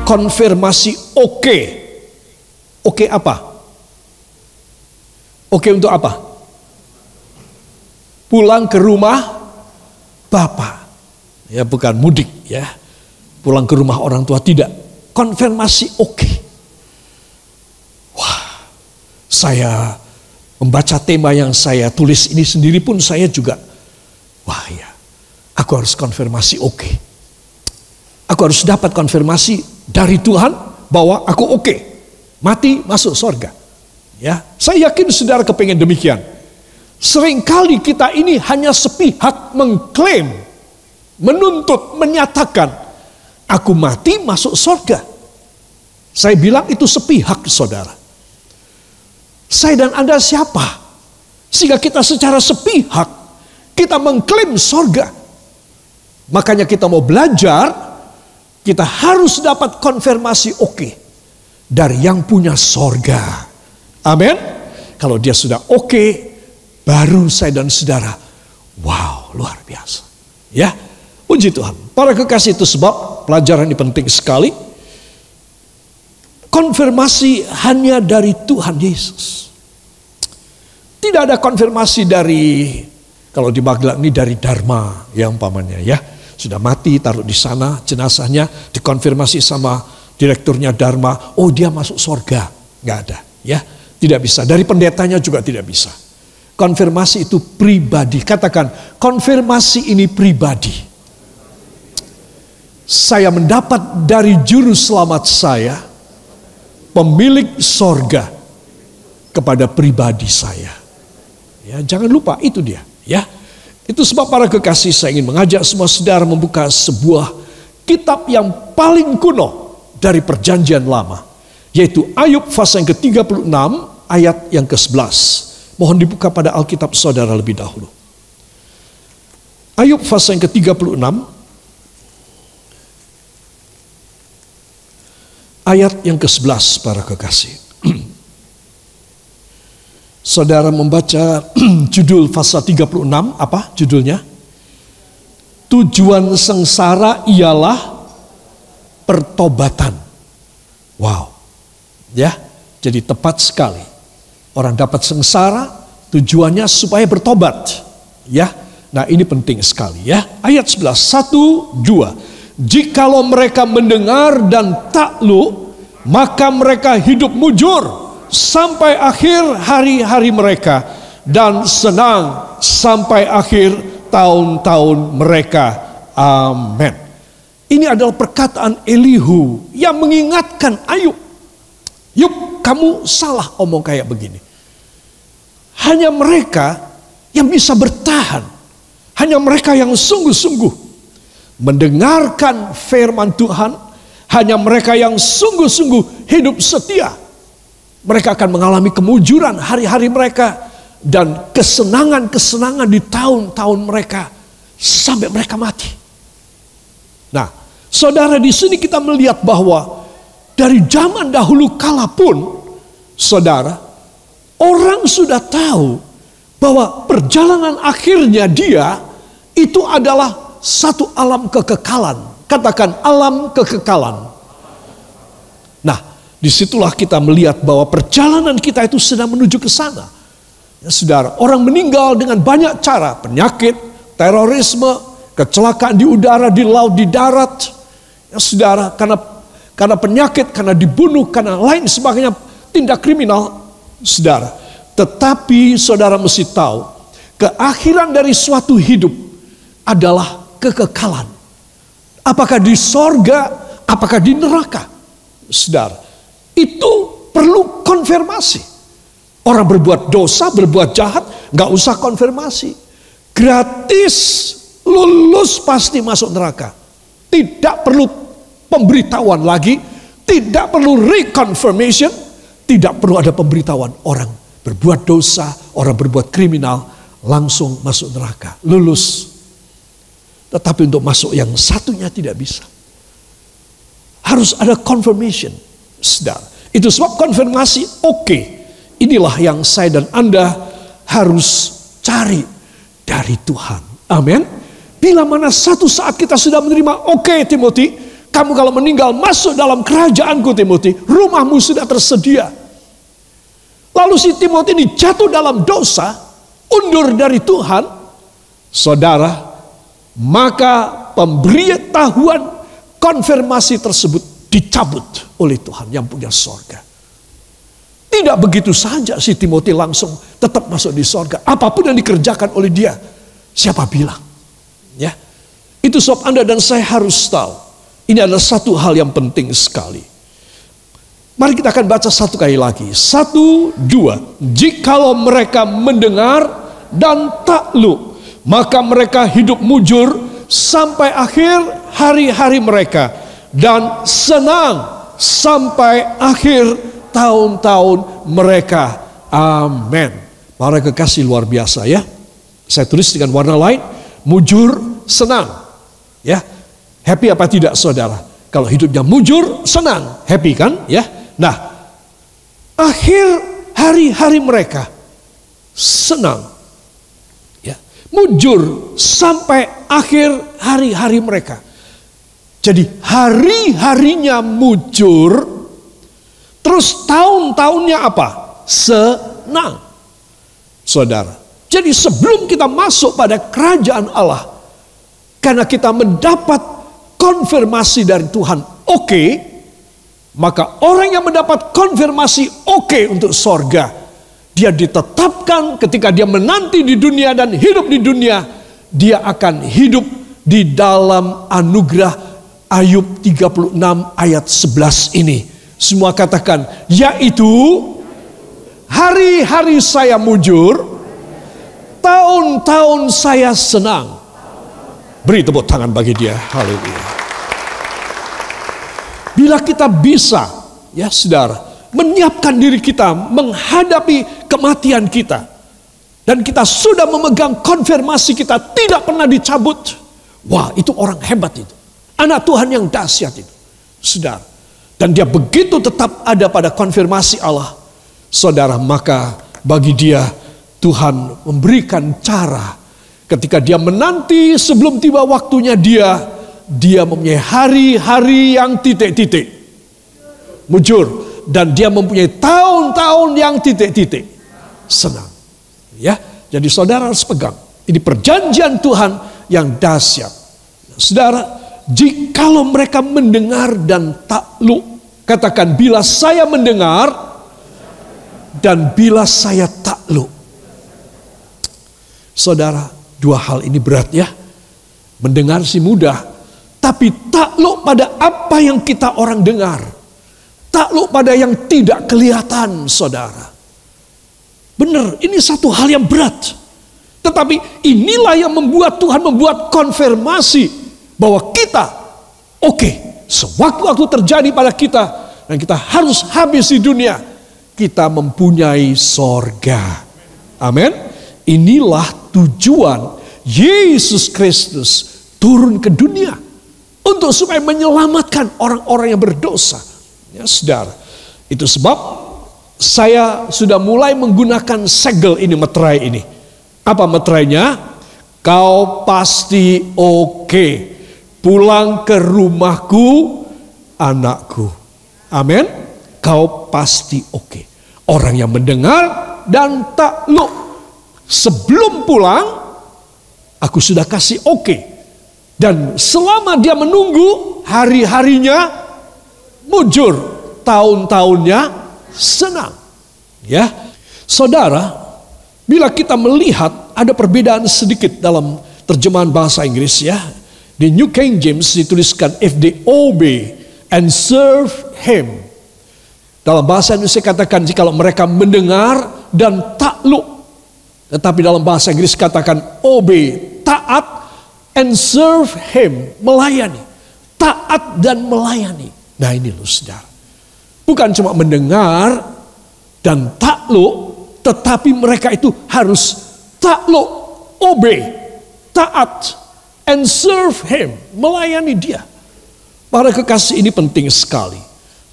konfirmasi oke. Oke apa? Oke untuk apa? Pulang ke rumah Bapa. Ya, bukan mudik ya. Pulang ke rumah orang tua, tidak. Konfirmasi oke. Wah, saya membaca tema yang saya tulis ini sendiri pun saya juga, wah ya, aku harus konfirmasi oke. Aku harus dapat konfirmasi dari Tuhan bahwa aku oke. Mati masuk surga. Ya, saya yakin saudara kepengen demikian. Seringkali kita ini hanya sepihak mengklaim, menuntut, menyatakan, aku mati masuk surga. Saya bilang itu sepihak, saudara. Saya dan Anda siapa? Sehingga kita secara sepihak, kita mengklaim surga. Makanya kita mau belajar, kita harus dapat konfirmasi oke dari yang punya surga. Amin. Kalau dia sudah oke, baru saya dan saudara, wow, luar biasa. Ya, puji Tuhan. Para kekasih, itu sebab pelajaran ini penting sekali. Konfirmasi hanya dari Tuhan Yesus. Tidak ada konfirmasi dari, kalau di Magelang ini dari Dharma, ya umpamanya ya. Sudah mati, taruh di sana jenazahnya, dikonfirmasi sama direkturnya Dharma, oh dia masuk surga. Nggak ada, ya. Tidak bisa. Dari pendetanya juga tidak bisa. Konfirmasi itu pribadi. Katakan, konfirmasi ini pribadi. Saya mendapat dari juru selamat saya, pemilik sorga, kepada pribadi saya. Ya, jangan lupa itu dia. Ya, itu sebab para kekasih, saya ingin mengajak semua saudara membuka sebuah kitab yang paling kuno dari perjanjian lama, yaitu Ayub pasal yang ke-36 ayat yang ke-11. Mohon dibuka pada Alkitab saudara lebih dahulu. Ayub pasal yang ke-36 ayat yang ke-11, para kekasih. Saudara membaca judul pasal 36, apa judulnya? Tujuan sengsara ialah pertobatan. Wow. Ya, jadi tepat sekali. Orang dapat sengsara, tujuannya supaya bertobat. Ya, nah ini penting sekali ya. Ayat 11, 1, 2. Jikalau mereka mendengar dan takluk, maka mereka hidup mujur sampai akhir hari-hari mereka, dan senang sampai akhir tahun-tahun mereka. Amin. Ini adalah perkataan Elihu yang mengingatkan Ayub. Yuk, kamu salah omong kayak begini. Hanya mereka yang bisa bertahan. Hanya mereka yang sungguh-sungguh mendengarkan firman Tuhan. Hanya mereka yang sungguh-sungguh hidup setia. Mereka akan mengalami kemujuran hari-hari mereka. Dan kesenangan-kesenangan di tahun-tahun mereka. Sampai mereka mati. Nah, saudara, di sini kita melihat bahwa dari zaman dahulu kala pun, saudara, orang sudah tahu bahwa perjalanan akhirnya dia itu adalah satu alam kekekalan. Katakan, alam kekekalan. Nah, disitulah kita melihat bahwa perjalanan kita itu sedang menuju ke sana. Ya, saudara, orang meninggal dengan banyak cara. Penyakit, terorisme, kecelakaan di udara, di laut, di darat. Ya, saudara, karena penyakit, karena dibunuh, karena lain sebagainya, tindak kriminal, saudara. Tetapi saudara mesti tahu, keakhiran dari suatu hidup adalah kekekalan. Apakah di sorga, apakah di neraka, saudara. Itu perlu konfirmasi. Orang berbuat dosa, berbuat jahat, gak usah konfirmasi. Gratis, lulus pasti masuk neraka. Tidak perlu pemberitahuan lagi, tidak perlu reconfirmation, tidak perlu ada pemberitahuan. Orang berbuat dosa, orang berbuat kriminal, langsung masuk neraka, lulus. Tetapi untuk masuk yang satunya tidak bisa. Harus ada confirmation, saudara. Itu sebab konfirmasi oke. Inilah yang saya dan Anda harus cari dari Tuhan. Amin. Bila mana satu saat kita sudah menerima oke, Timothy, kamu kalau meninggal masuk dalam kerajaanku Timothy, rumahmu sudah tersedia. Lalu si Timothy ini jatuh dalam dosa, undur dari Tuhan, saudara, maka pemberitahuan konfirmasi tersebut dicabut oleh Tuhan yang punya sorga. Tidak begitu saja si Timothy langsung tetap masuk di sorga. Apapun yang dikerjakan oleh dia, siapa bilang? Ya, itu sebab Anda dan saya harus tahu. Ini adalah satu hal yang penting sekali. Mari kita akan baca satu kali lagi. 1, 2. Jikalau mereka mendengar dan takluk, maka mereka hidup mujur sampai akhir hari-hari mereka, dan senang sampai akhir tahun-tahun mereka. Amin. Para kekasih luar biasa ya. Saya tulis dengan warna lain. Mujur, senang. Ya. Happy apa tidak saudara? Kalau hidupnya mujur, senang. Happy kan? Ya. Nah, akhir hari-hari mereka senang. Ya. Mujur sampai akhir hari-hari mereka. Jadi hari-harinya mujur, terus tahun-tahunnya apa? Senang. Saudara. Jadi sebelum kita masuk pada kerajaan Allah, karena kita mendapat konfirmasi dari Tuhan, oke, maka orang yang mendapat konfirmasi oke untuk sorga, dia ditetapkan ketika dia menanti di dunia dan hidup di dunia, dia akan hidup di dalam anugerah Ayub 36 ayat 11 ini. Semua katakan, yaitu hari-hari saya mujur, tahun-tahun saya senang. Beri tepuk tangan bagi dia. Haleluya. Bila kita bisa, ya saudara, menyiapkan diri kita menghadapi kematian kita, dan kita sudah memegang konfirmasi kita tidak pernah dicabut. Wah, itu orang hebat itu. Anak Tuhan yang dahsyat itu. Saudara. Dan dia begitu tetap ada pada konfirmasi Allah. Saudara, maka bagi dia Tuhan memberikan cara. Ketika dia menanti sebelum tiba waktunya dia mempunyai hari-hari yang titik-titik. Mujur. Dan dia mempunyai tahun-tahun yang titik-titik. Senang. Ya, jadi saudara harus pegang. Ini perjanjian Tuhan yang dahsyat. Saudara, jikalau mereka mendengar dan takluk. Katakan, bila saya mendengar dan bila saya takluk. Saudara, dua hal ini berat ya. Mendengar sih mudah, tapi takluk pada apa yang kita orang dengar. Takluk pada yang tidak kelihatan, saudara. Benar, ini satu hal yang berat. Tetapi inilah yang membuat Tuhan membuat konfirmasi bahwa kita oke, sewaktu-waktu terjadi pada kita dan kita harus habis di dunia, kita mempunyai sorga. Amin. Inilah tujuan Yesus Kristus turun ke dunia untuk supaya menyelamatkan orang-orang yang berdosa. Ya, saudara. Itu sebab saya sudah mulai menggunakan segel ini, meterai ini. Apa meterainya? Kau pasti oke. Pulang ke rumahku, anakku. Amin. Kau pasti oke. Orang yang mendengar dan takluk. Sebelum pulang, aku sudah kasih oke. Dan selama dia menunggu, hari-harinya mujur, tahun-tahunnya senang. Ya, saudara, bila kita melihat ada perbedaan sedikit dalam terjemahan bahasa Inggris ya. Di New King James dituliskan if they obey and serve him. Dalam bahasa Indonesia katakan jikalau mereka mendengar dan takluk. Tetapi dalam bahasa Inggris katakan obey, taat, and serve him, melayani. Taat dan melayani. Nah ini loh saudara. Bukan cuma mendengar dan takluk, tetapi mereka itu harus takluk, obey, taat, and serve him, melayani dia. Para kekasih, ini penting sekali.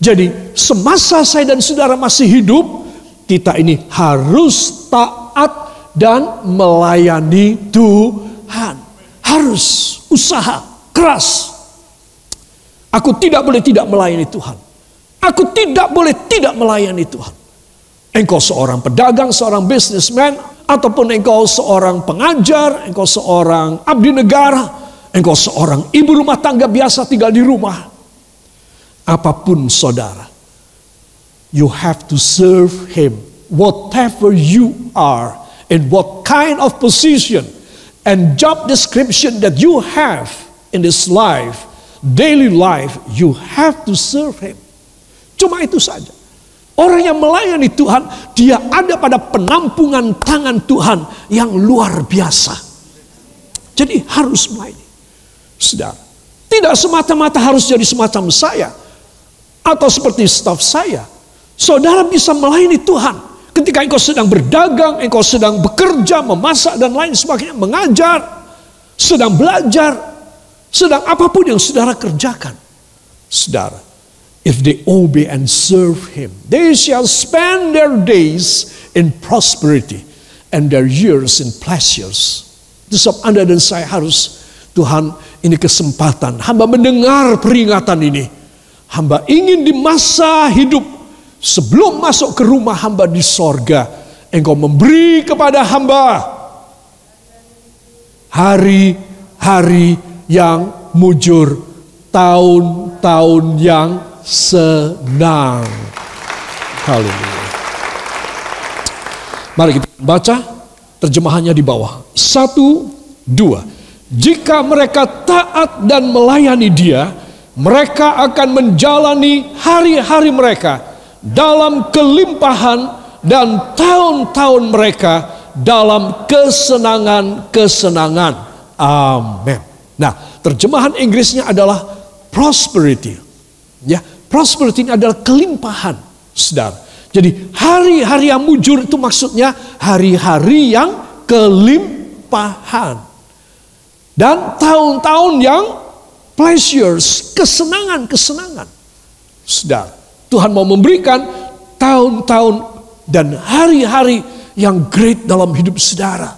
Jadi semasa saya dan saudara masih hidup, kita ini harus taat dan melayani Tuhan. Harus usaha keras. Aku tidak boleh tidak melayani Tuhan. Aku tidak boleh tidak melayani Tuhan. Engkau seorang pedagang, seorang businessman, ataupun engkau seorang pengajar, engkau seorang abdi negara, engkau seorang ibu rumah tangga biasa tinggal di rumah. Apapun saudara, you have to serve Him. Whatever you are, in what kind of position and job description that you have in this life, daily life, you have to serve Him. Cuma itu saja. Orang yang melayani Tuhan, dia ada pada penampungan tangan Tuhan yang luar biasa. Jadi harus melayani. Saudara, tidak semata-mata harus jadi semacam saya atau seperti staf saya. Saudara bisa melayani Tuhan ketika engkau sedang berdagang, engkau sedang bekerja, memasak dan lain sebagainya, mengajar, sedang belajar, sedang apapun yang saudara kerjakan. Saudara, if they obey and serve Him, they shall spend their days in prosperity and their years in pleasures. Itu sebab Anda dan saya harus, Tuhan, ini kesempatan. Hamba mendengar peringatan ini. Hamba ingin di masa hidup sebelum masuk ke rumah hamba di sorga, Engkau memberi kepada hamba hari-hari yang mujur, tahun-tahun yang senang. Haleluya. Mari kita baca terjemahannya di bawah. 1, 2. Jika mereka taat dan melayani Dia, mereka akan menjalani hari-hari mereka dalam kelimpahan dan tahun-tahun mereka dalam kesenangan-kesenangan. Amin. Nah, terjemahan Inggrisnya adalah prosperity. Ya, prosperity ini adalah kelimpahan, saudara. Jadi hari-hari yang mujur itu maksudnya hari-hari yang kelimpahan. Dan tahun-tahun yang pleasures, kesenangan-kesenangan. Saudara, Tuhan mau memberikan tahun-tahun dan hari-hari yang great dalam hidup saudara.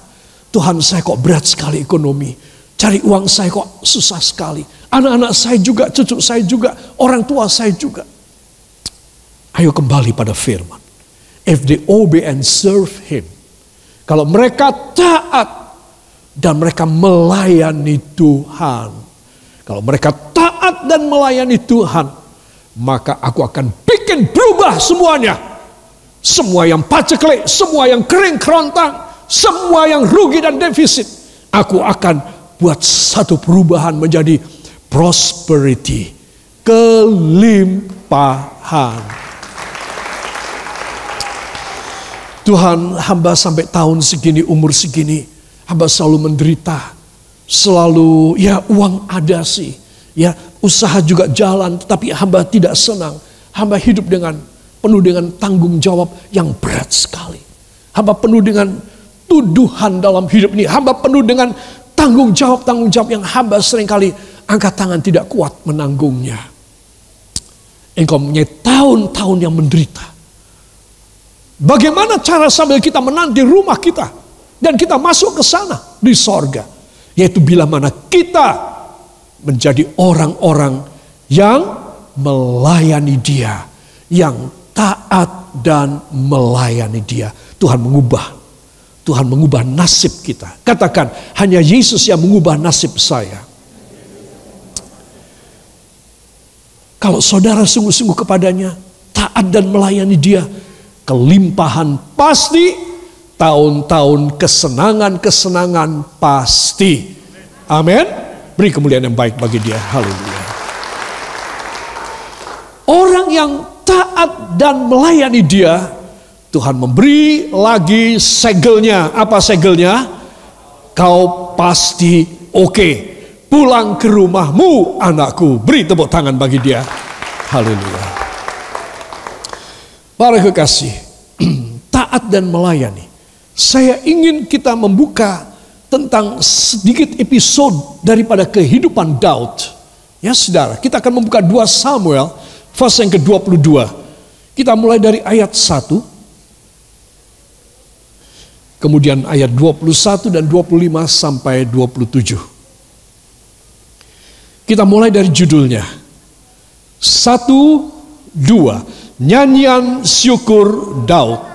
Tuhan, saya kok berat sekali ekonomi. Cari uang saya kok susah sekali. Anak-anak saya juga, cucu saya juga, orang tua saya juga. Ayo kembali pada firman. If they obey and serve Him. Kalau mereka taat dan mereka melayani Tuhan. Kalau mereka taat dan melayani Tuhan, maka aku akan bikin berubah semuanya. Semua yang paceklik, semua yang kering kerontang, semua yang rugi dan defisit, aku akan buat satu perubahan menjadi prosperity, kelimpahan. Tuhan, hamba sampai tahun segini, umur segini, hamba selalu menderita. Selalu, ya uang ada sih. Ya usaha juga jalan, tetapi hamba tidak senang. Hamba hidup penuh dengan tanggung jawab yang berat sekali. Hamba penuh dengan tuduhan dalam hidup ini. Hamba penuh dengan tanggung jawab yang hamba seringkali angkat tangan tidak kuat menanggungnya. Engkau punya tahun-tahun yang menderita. Bagaimana cara sambil kita menanti rumah kita dan kita masuk ke sana di sorga, yaitu bila mana kita menjadi orang-orang yang melayani Dia, yang taat dan melayani Dia. Tuhan mengubah nasib kita. Katakan, hanya Yesus yang mengubah nasib saya. Kalau saudara sungguh-sungguh kepadanya, taat dan melayani Dia, kelimpahan pasti, tahun-tahun kesenangan-kesenangan pasti. Amin. Beri kemuliaan yang baik bagi Dia. Haleluya. Orang yang taat dan melayani Dia, Tuhan memberi lagi segelnya. Apa segelnya? Kau pasti oke. Pulang ke rumahmu, anakku. Beri tepuk tangan bagi Dia. Haleluya. Para kekasih, taat dan melayani. Saya ingin kita membuka tentang sedikit episode daripada kehidupan Daud. Ya saudara, kita akan membuka 2 Samuel, pasal yang ke-22. Kita mulai dari ayat 1. Kemudian ayat 21 dan 25 sampai 27. Kita mulai dari judulnya. 1, 2. Nyanyian syukur Daud.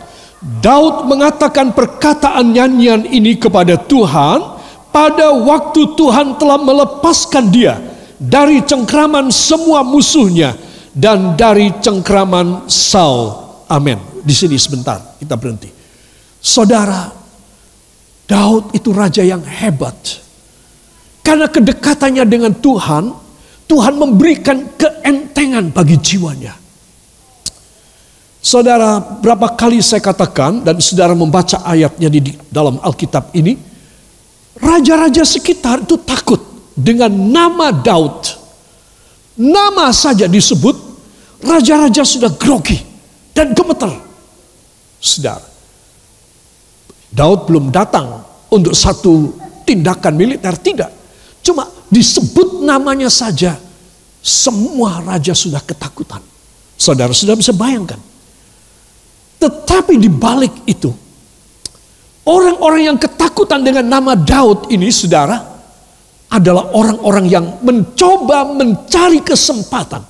Daud mengatakan perkataan nyanyian ini kepada Tuhan pada waktu Tuhan telah melepaskan dia dari cengkraman semua musuhnya dan dari cengkraman Saul. Amin. Di sini sebentar kita berhenti. Saudara, Daud itu raja yang hebat. Karena kedekatannya dengan Tuhan, Tuhan memberikan keentengan bagi jiwanya. Saudara, berapa kali saya katakan dan saudara membaca ayatnya di dalam Alkitab ini, raja-raja sekitar itu takut dengan nama Daud. Nama saja disebut, raja-raja sudah grogi dan gemeter. Saudara, Daud belum datang untuk satu tindakan militer, tidak. Cuma disebut namanya saja, semua raja sudah ketakutan. Saudara sudah bisa bayangkan. Tetapi di balik itu, orang-orang yang ketakutan dengan nama Daud ini, saudara, adalah orang-orang yang mencoba mencari kesempatan.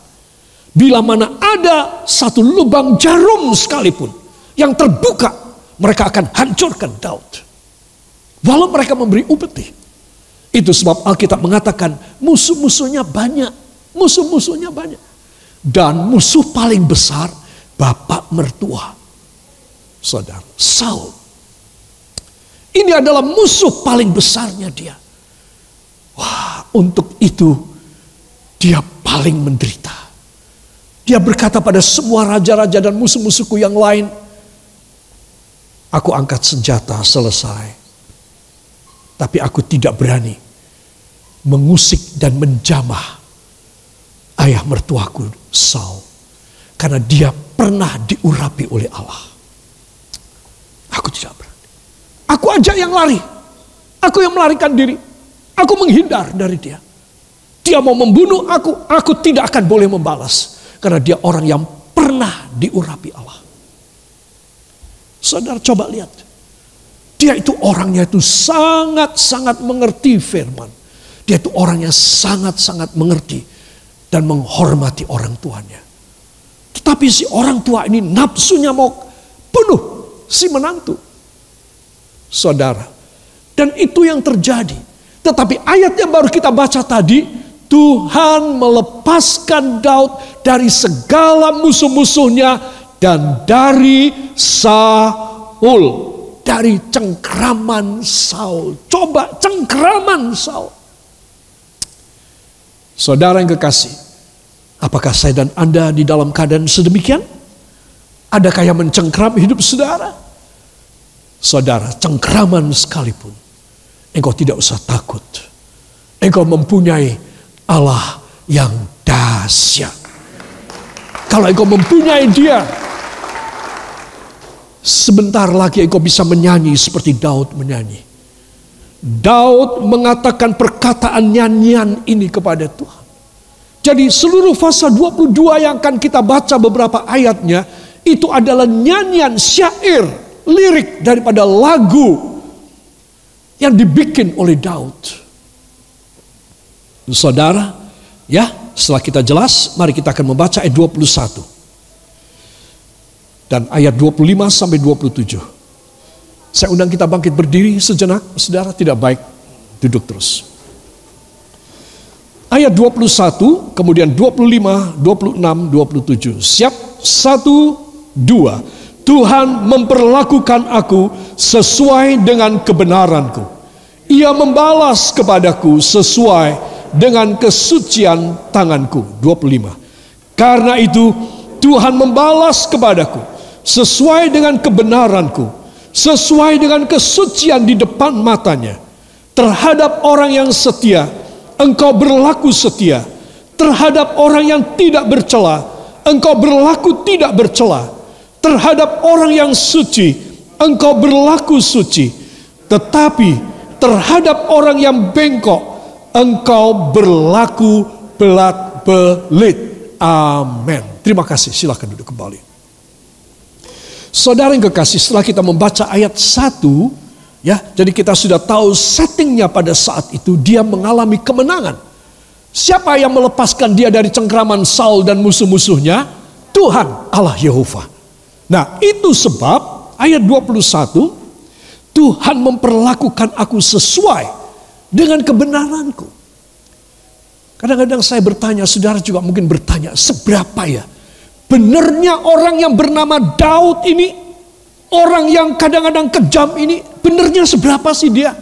Bila mana ada satu lubang jarum sekalipun yang terbuka, mereka akan hancurkan Daud. Walau mereka memberi upeti. Itu sebab Alkitab mengatakan musuh-musuhnya banyak. Musuh-musuhnya banyak. Dan musuh paling besar, bapak mertua. Saudara, Saul. Ini adalah musuh paling besarnya dia. Wah, untuk itu dia paling menderita. Dia berkata pada semua raja-raja dan musuh-musuhku yang lain, aku angkat senjata, selesai. Tapi aku tidak berani mengusik dan menjamah ayah mertuaku Saul. Karena dia pernah diurapi oleh Allah. Aku tidak berani. Aku ajak yang lari. Aku yang melarikan diri. Aku menghindar dari dia. Dia mau membunuh aku tidak akan boleh membalas. Karena dia orang yang pernah diurapi Allah. Saudara coba lihat. Dia itu orangnya itu sangat-sangat mengerti firman. Dia itu orangnya sangat-sangat mengerti dan menghormati orang tuanya. Tetapi si orang tua ini nafsunya mau bunuh si menantu. Saudara. Dan itu yang terjadi. Tetapi ayat yang baru kita baca tadi, Tuhan melepaskan Daud dari segala musuh-musuhnya dan dari Saul, dari cengkraman Saul. Coba cengkraman Saul. Saudara yang kekasih, apakah saya dan Anda di dalam keadaan sedemikian? Adakah yang mencengkram hidup saudara? Saudara, cengkraman sekalipun, engkau tidak usah takut. Engkau mempunyai Allah yang dahsyat. Kalau engkau mempunyai Dia, sebentar lagi engkau bisa menyanyi seperti Daud menyanyi. Daud mengatakan perkataan nyanyian ini kepada Tuhan. Jadi seluruh pasal 22 yang akan kita baca beberapa ayatnya, itu adalah nyanyian syair, lirik daripada lagu yang dibikin oleh Daud. Saudara, ya, setelah kita jelas, mari kita akan membaca ayat 21. Dan ayat 25 sampai 27. Saya undang kita bangkit berdiri sejenak, saudara, tidak baik duduk terus. Ayat 21, kemudian 25, 26, 27. Siap? 1, 2. Tuhan memperlakukan aku sesuai dengan kebenaranku. Ia membalas kepadaku sesuai dengan kesucian tanganku. 25. Karena itu Tuhan membalas kepadaku sesuai dengan kebenaranku, sesuai dengan kesucian di depan matanya. Terhadap orang yang setia, engkau berlaku setia. Terhadap orang yang tidak bercela, engkau berlaku tidak bercela. Terhadap orang yang suci, engkau berlaku suci. Tetapi terhadap orang yang bengkok, engkau berlaku belat-belit. Amin. Terima kasih, silakan duduk kembali. Saudara yang kekasih, setelah kita membaca ayat 1, ya, jadi kita sudah tahu settingnya pada saat itu dia mengalami kemenangan. Siapa yang melepaskan dia dari cengkraman Saul dan musuh-musuhnya? Tuhan Allah Yehova. Nah, itu sebab ayat 21, Tuhan memperlakukan aku sesuai dengan kebenaranku. Kadang-kadang saya bertanya, saudara juga mungkin bertanya, seberapa ya benarnya orang yang bernama Daud ini, orang yang kadang-kadang kejam ini, benarnya seberapa sih dia?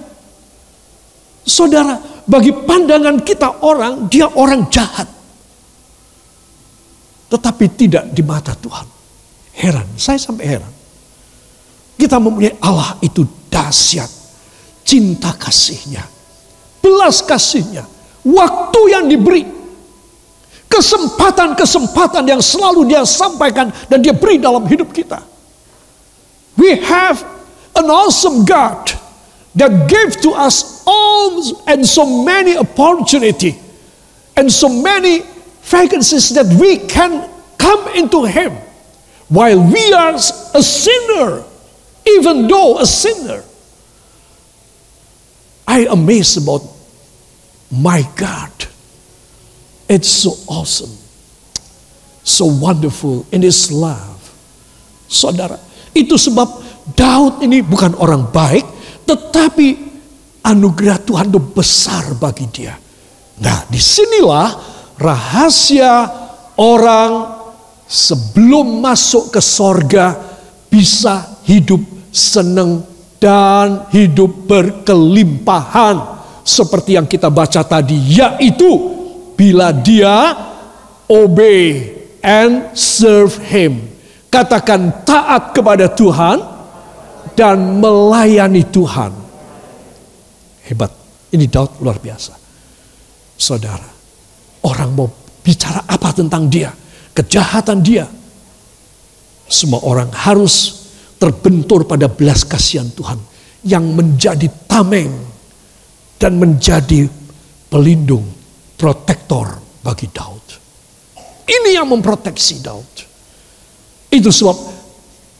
Saudara, bagi pandangan kita orang, dia orang jahat. Tetapi tidak di mata Tuhan. Heran, saya sampai heran. Kita mempunyai Allah itu dahsyat. Cinta kasihnya, belas kasihnya, waktu yang diberi, kesempatan-kesempatan yang selalu dia sampaikan dan dia beri dalam hidup kita. We have an awesome God that gave to us all and so many opportunity and so many vacancies that we can come into Him while we are a sinner, even though a sinner. I amazed about my God. It's so awesome, so wonderful in His love. Saudara, itu sebab Daud ini bukan orang baik, tetapi anugerah Tuhan itu besar bagi dia. Nah, disinilah rahasia orang sebelum masuk ke sorga bisa hidup senang dan hidup berkelimpahan. Seperti yang kita baca tadi, yaitu bila dia obey and serve Him. Katakan taat kepada Tuhan dan melayani Tuhan. Hebat, ini Daud luar biasa. Saudara, orang mau bicara apa tentang dia, kejahatan dia, semua orang harus terbentur pada belas kasihan Tuhan yang menjadi tameng dan menjadi pelindung, protektor bagi Daud. Ini yang memproteksi Daud. Itu sebab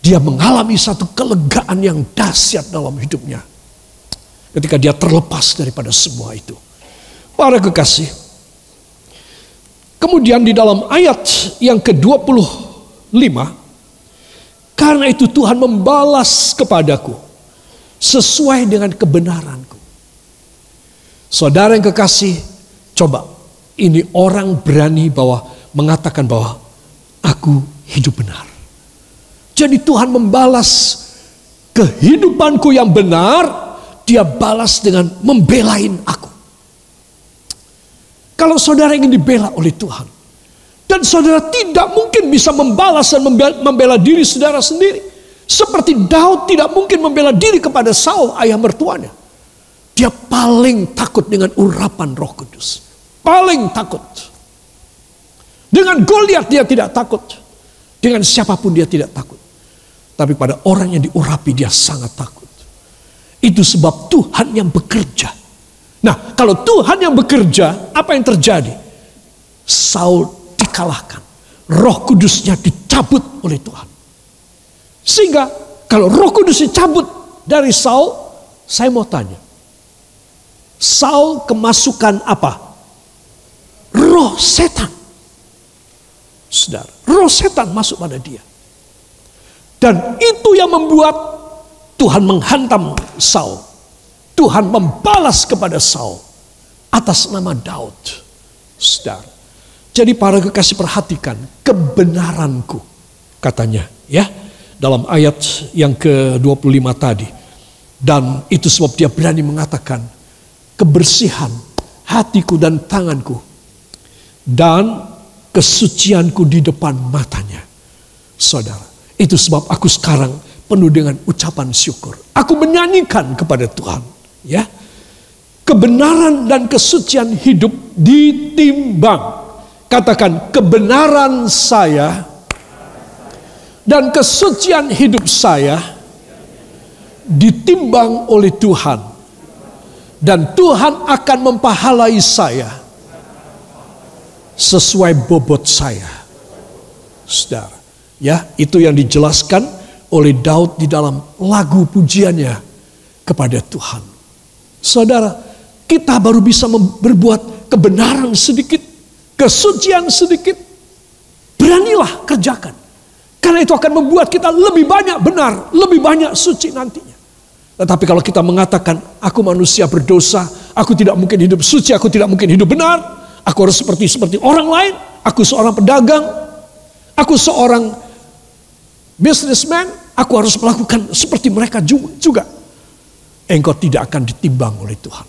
dia mengalami satu kelegaan yang dahsyat dalam hidupnya ketika dia terlepas daripada semua itu. Para kekasih, kemudian di dalam ayat yang ke-25, karena itu Tuhan membalas kepadaku sesuai dengan kebenaranku. Saudara yang kekasih, coba ini orang berani mengatakan bahwa aku hidup benar. Jadi Tuhan membalas kehidupanku yang benar, Dia balas dengan membelain aku. Kalau saudara ingin dibela oleh Tuhan, dan saudara tidak mungkin bisa membalas dan membela diri saudara sendiri. Seperti Daud tidak mungkin membela diri kepada Saul, ayah mertuanya. Dia paling takut dengan urapan Roh Kudus. Paling takut. Dengan Goliat dia tidak takut. Dengan siapapun dia tidak takut. Tapi pada orang yang diurapi dia sangat takut. Itu sebab Tuhan yang bekerja. Nah, kalau Tuhan yang bekerja, apa yang terjadi? Saul dikalahkan. Roh Kudusnya dicabut oleh Tuhan. Sehingga kalau Roh Kudus dicabut dari Saul, saya mau tanya. Saul kemasukan apa? Roh setan. Saudara, roh setan masuk pada dia. Dan itu yang membuat Tuhan menghantam Saul. Tuhan membalas kepada Saul atas nama Daud. Saudara. Jadi para kekasih perhatikan kebenaranku, katanya ya, dalam ayat yang ke-25 tadi. Dan itu sebab dia berani mengatakan kebersihan hatiku dan tanganku dan kesucianku di depan matanya. Saudara, itu sebab aku sekarang penuh dengan ucapan syukur. Aku menyanyikan kepada Tuhan, ya. Kebenaran dan kesucian hidup ditimbang. Katakan, kebenaran saya dan kesucian hidup saya ditimbang oleh Tuhan. Dan Tuhan akan mempahalai saya sesuai bobot saya. Saudara, ya, itu yang dijelaskan oleh Daud di dalam lagu pujiannya kepada Tuhan. Saudara, kita baru bisa berbuat kebenaran sedikit, kesucian sedikit, beranilah kerjakan. Karena itu akan membuat kita lebih banyak benar, lebih banyak suci nantinya. Tetapi kalau kita mengatakan, aku manusia berdosa, aku tidak mungkin hidup suci, aku tidak mungkin hidup benar, aku harus seperti orang lain, aku seorang pedagang, aku seorang businessman, aku harus melakukan seperti mereka juga. Engkau tidak akan ditimbang oleh Tuhan.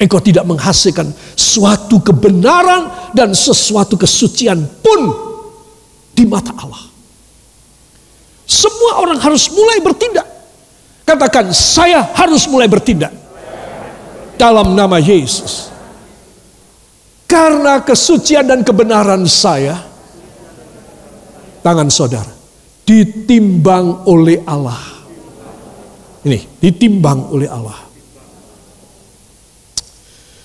Engkau tidak menghasilkan suatu kebenaran dan sesuatu kesucian pun di mata Allah. Semua orang harus mulai bertindak. Katakan, saya harus mulai bertindak. Dalam nama Yesus. Karena kesucian dan kebenaran saya, tangan saudara, ditimbang oleh Allah. Ini, ditimbang oleh Allah.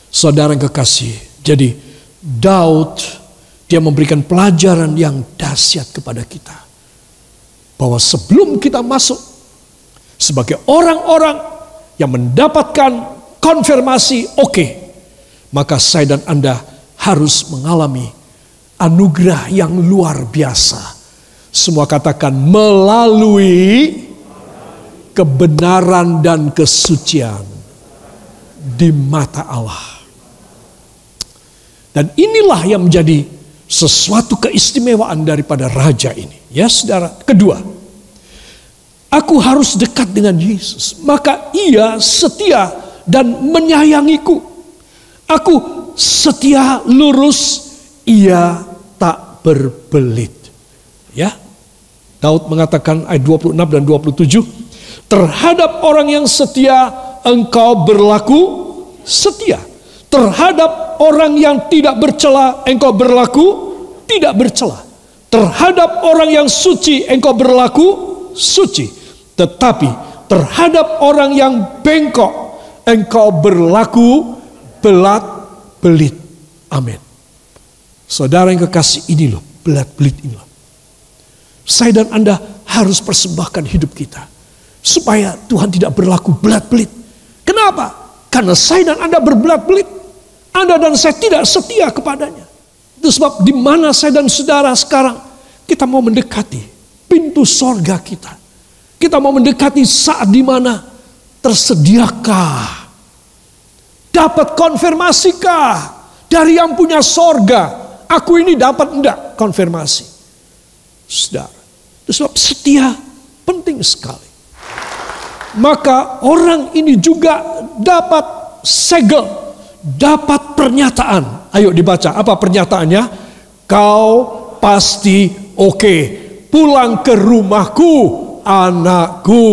Saudara yang kekasih, jadi Daud, dia memberikan pelajaran yang dahsyat kepada kita. Bahwa sebelum kita masuk sebagai orang-orang yang mendapatkan konfirmasi oke, maka saya dan Anda harus mengalami anugerah yang luar biasa. Semua katakan, melalui kebenaran dan kesucian di mata Allah. Dan inilah yang menjadi sesuatu keistimewaan daripada raja ini. Ya saudara, kedua, aku harus dekat dengan Yesus. Maka ia setia dan menyayangiku. Aku setia lurus, ia tak berbelit. Ya, Daud mengatakan ayat 26 dan 27. Terhadap orang yang setia, engkau berlaku setia. Terhadap orang yang tidak bercela, engkau berlaku tidak bercela. Terhadap orang yang suci, engkau berlaku suci. Tetapi terhadap orang yang bengkok, engkau berlaku belat-belit. Amin. Saudara yang kekasih, ini loh, belat-belit ini loh. Saya dan Anda harus persembahkan hidup kita supaya Tuhan tidak berlaku belat-belit. Kenapa? Karena saya dan Anda berbelat-belit. Anda dan saya tidak setia kepadanya. Itu sebab di mana saya dan saudara sekarang, kita mau mendekati pintu sorga kita. Kita mau mendekati saat di mana tersediakah, dapat konfirmasikah dari yang punya sorga. Aku ini dapat enggak konfirmasi. Saudara, itu sebab setia penting sekali. Maka orang ini juga dapat segel, dapat pernyataan. Ayo dibaca, apa pernyataannya? Kau pasti oke. Pulang ke rumahku, anakku.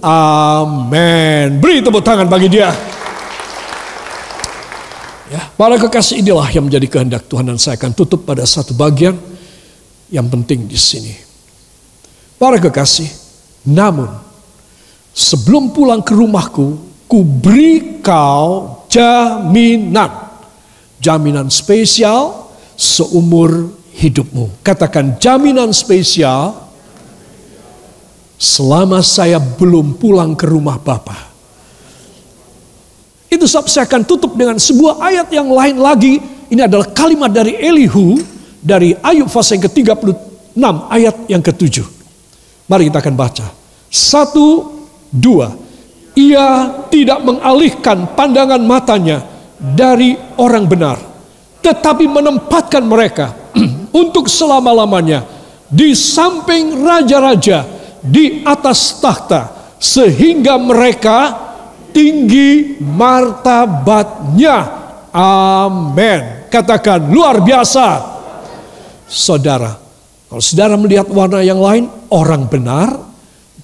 Amin. Beri tepuk tangan bagi dia. Ya, para kekasih, inilah yang menjadi kehendak Tuhan, dan saya akan tutup pada satu bagian yang penting di sini. Para kekasih, namun sebelum pulang ke rumahku, ku beri kau jaminan spesial seumur hidupmu. Katakan, jaminan spesial selama saya belum pulang ke rumah Bapa. Itu sebab saya akan tutup dengan sebuah ayat yang lain lagi. Ini adalah kalimat dari Elihu dari Ayub pasal yang ke-36 ayat yang ke-7. Mari kita akan baca. 1, 2. Ia tidak mengalihkan pandangan matanya dari orang benar, tetapi menempatkan mereka untuk selama-lamanya di samping raja-raja di atas tahta, sehingga mereka tinggi martabatnya. Amin. Katakan, luar biasa. Saudara, kalau saudara melihat warna yang lain, orang benar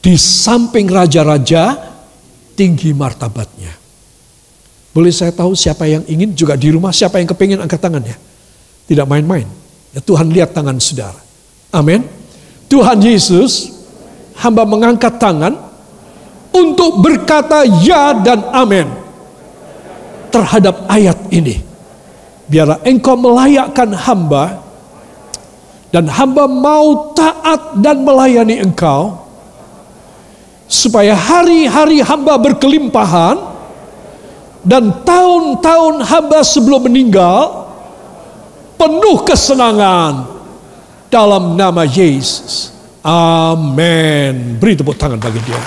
di samping raja-raja, tinggi martabatnya. Boleh saya tahu siapa yang ingin juga di rumah, siapa yang kepingin angkat tangannya? Tidak main-main. Ya, Tuhan lihat tangan saudara. Amin. Tuhan Yesus, hamba mengangkat tangan untuk berkata ya dan amin terhadap ayat ini. Biarlah engkau melayakkan hamba, dan hamba mau taat dan melayani engkau, supaya hari-hari hamba berkelimpahan, dan tahun-tahun hamba sebelum meninggal penuh kesenangan dalam nama Yesus. Amin. Beri tepuk tangan bagi dia.